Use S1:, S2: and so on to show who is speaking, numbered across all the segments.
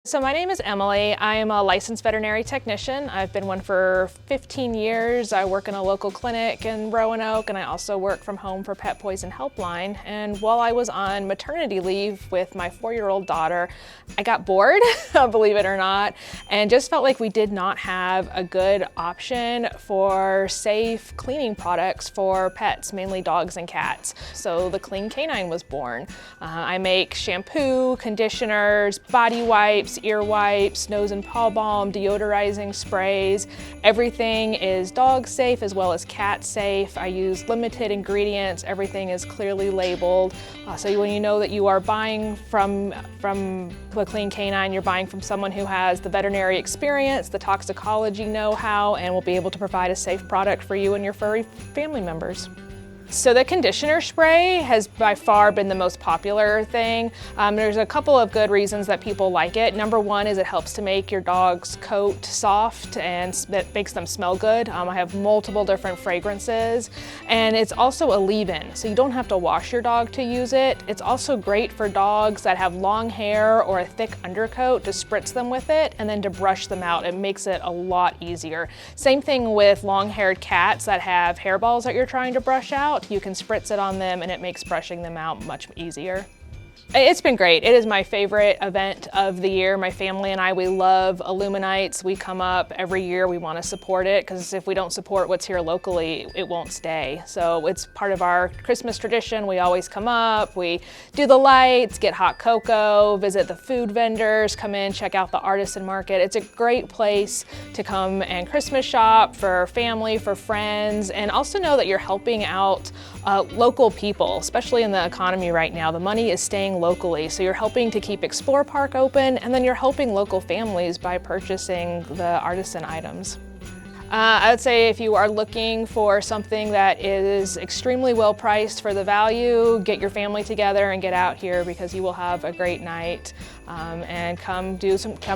S1: So my name is Emily. I am a licensed veterinary technician. I've been one for 15 years. I work in a local clinic in Roanoke, and I also work from home for Pet Poison Helpline. And while I was on maternity leave with my 4-year-old daughter, I got bored, believe it or not, and just felt like we did not have a good option for safe cleaning products for pets, mainly dogs and cats. So the Clean Canine was born. I make shampoo, conditioners, body wipes, ear wipes, nose and paw balm, deodorizing sprays. Everything is dog safe as well as cat safe. I use limited ingredients. Everything is clearly labeled. So when you know that you are buying from the Clean Canine, you're buying from someone who has the veterinary experience, the toxicology know-how, and will be able to provide a safe product for you and your furry family members. So the conditioner spray has by far been the most popular thing. There's a couple of good reasons that people like it. Number one is it helps to make your dog's coat soft and it makes them smell good. I have multiple different fragrances, and it's also a leave-in, so you don't have to wash your dog to use it. It's also great for dogs that have long hair or a thick undercoat to spritz them with it and then to brush them out. It makes it a lot easier. Same thing with long-haired cats that have hairballs that you're trying to brush out. You can spritz it on them and it makes brushing them out much easier. It's been great. It is my favorite event of the year. My family and I, we love Illuminights. We come up every year. We want to support it because if we don't support what's here locally, it won't stay. So it's part of our Christmas tradition. We always come up, we do the lights, get hot cocoa, visit the food vendors, come in, check out the artisan market. It's a great place to come and Christmas shop for family, for friends, and also know that you're helping out local people, especially in the economy right now. The money is staying locally, so you're helping to keep Explore Park open, and then you're helping local families by purchasing the artisan items. I would say if you are looking for something that is extremely well priced for the value, get your family together and get out here because you will have a great night, and come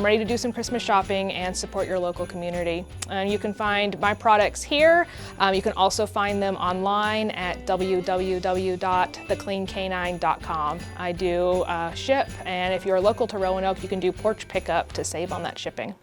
S1: ready to do some Christmas shopping and support your local community. And you can find my products here. You can also find them online at www.thecleancanine.com. I do ship, and if you're local to Roanoke, you can do porch pickup to save on that shipping.